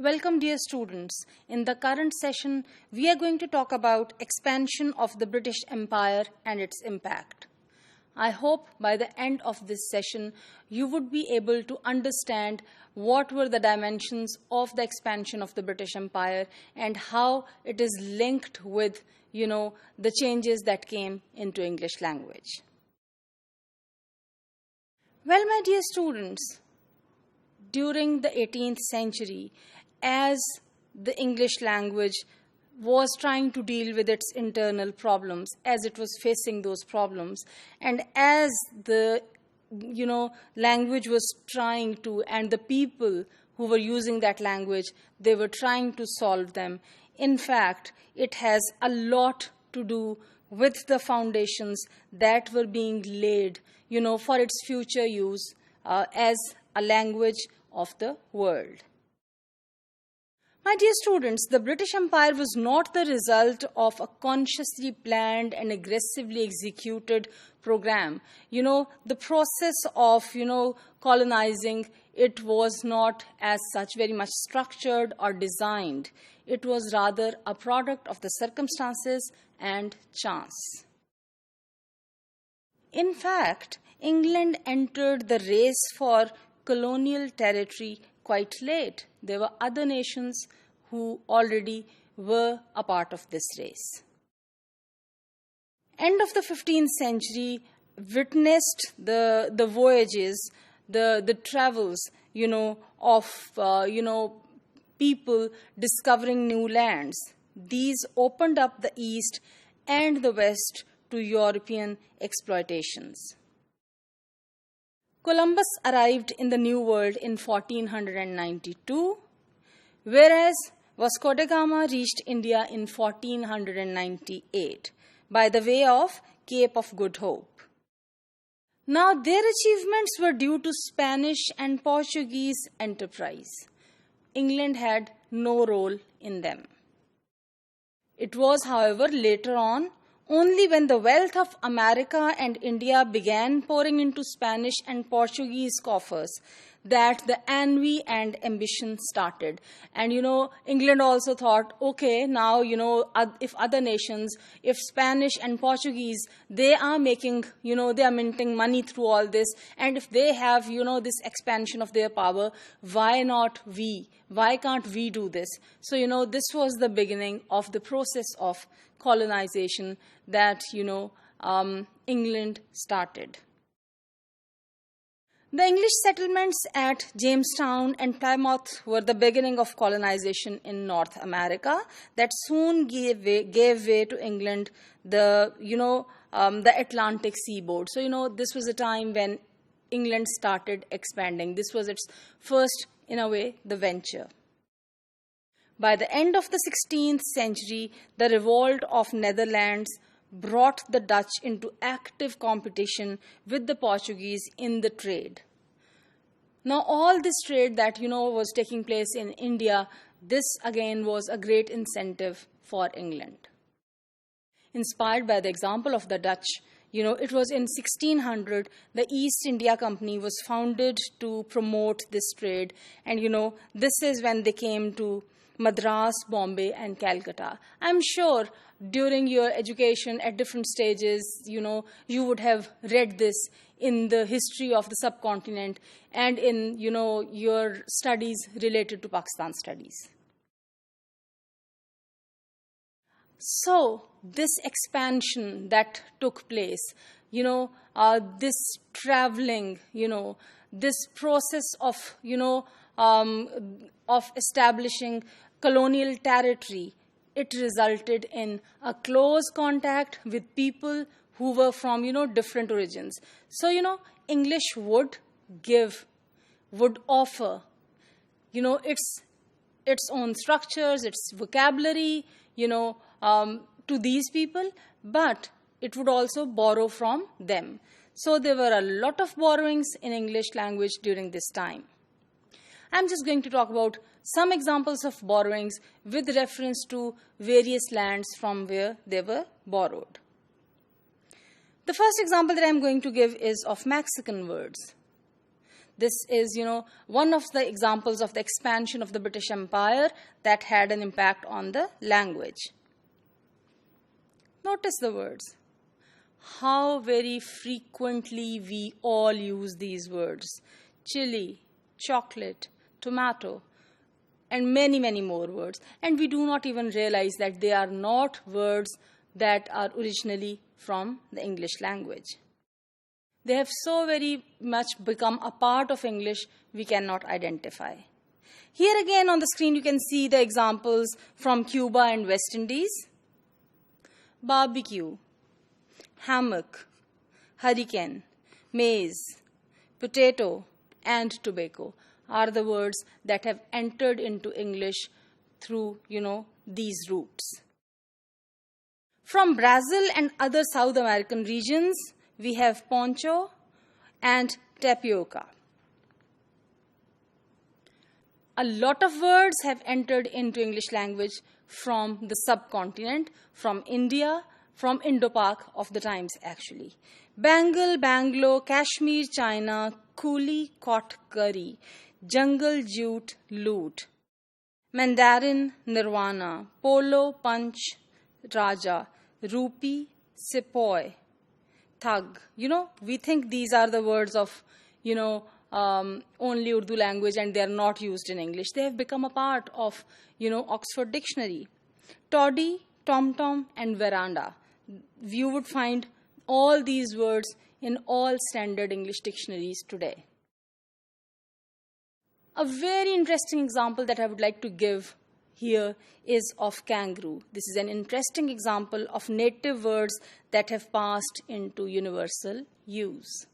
Welcome, dear students. In the current session, we are going to talk about expansion of the British Empire and its impact. I hope by the end of this session, you would be able to understand what were the dimensions of the expansion of the British Empire and how it is linked with, the changes that came into English language. Well, my dear students, during the 18th century, as the English language was trying to deal with its internal problems, as it was facing those problems, and as the language was trying to, and the people who were using that language, they were trying to solve them. In fact, it has a lot to do with the foundations that were being laid, for its future use as a language of the world. My dear students, the British Empire was not the result of a consciously planned and aggressively executed program. The process of, colonizing, it was not as such very much structured or designed. It was rather a product of the circumstances and chance. In fact, England entered the race for colonial territory quite late. There were other nations who already were a part of this race. End of the 15th century witnessed the voyages, the travels, of people discovering new lands. These opened up the East and the West to European exploitations. Columbus arrived in the New World in 1492, whereas Vasco da Gama reached India in 1498 by the way of Cape of Good Hope. Now, their achievements were due to Spanish and Portuguese enterprise. England had no role in them. It was, however, later on, only when the wealth of America and India began pouring into Spanish and Portuguese coffers that the envy and ambition started. And, England also thought, okay, now, if other nations, if Spanish and Portuguese, they are making, they are minting money through all this. And if they have, this expansion of their power, why not we? Why can't we do this? So, this was the beginning of the process of colonization that, England started. The English settlements at Jamestown and Plymouth were the beginning of colonization in North America that soon gave way to England, the Atlantic seaboard. So, this was a time when England started expanding. This was its first, in a way, the venture. By the end of the 16th century, the revolt of Netherlands brought the Dutch into active competition with the Portuguese in the trade. Now, all this trade that, was taking place in India, this again was a great incentive for England. Inspired by the example of the Dutch, it was in 1600, the East India Company was founded to promote this trade. And, this is when they came to Madras, Bombay, and Calcutta. I'm sure during your education at different stages, you would have read this in the history of the subcontinent and in, your studies related to Pakistan studies. So, this expansion that took place, this traveling, this process of, of establishing colonial territory, it resulted in a close contact with people who were from, different origins. So, English would offer, its own structures, its vocabulary, to these people, but it would also borrow from them. So, there were a lot of borrowings in English language during this time. I'm just going to talk about some examples of borrowings with reference to various lands from where they were borrowed. The first example that I'm going to give is of Mexican words. This is, one of the examples of the expansion of the British Empire that had an impact on the language. Notice the words. How very frequently we all use these words. Chili, chocolate, tomato, and many, many more words. And we do not even realize that they are not words that are originally from the English language. They have so very much become a part of English, we cannot identify. Here again on the screen you can see the examples from Cuba and West Indies. Barbecue, hammock, hurricane, maize, potato, and tobacco are the words that have entered into English through, these routes. From Brazil and other South American regions, we have poncho and tapioca. A lot of words have entered into English language from the subcontinent, from India, from Indo-Pak of the times actually. Bengal, Banglo, Kashmir, China, coolie, cot, curry, jungle, jute, loot. Mandarin, nirvana, polo, punch, raja, rupee, sepoy, thug. We think these are the words of, only Urdu language and they are not used in English. They have become a part of, Oxford Dictionary. Toddy, tom-tom, and veranda. You would find all these words in all standard English dictionaries today. A very interesting example that I would like to give here is of kangaroo. This is an interesting example of native words that have passed into universal use.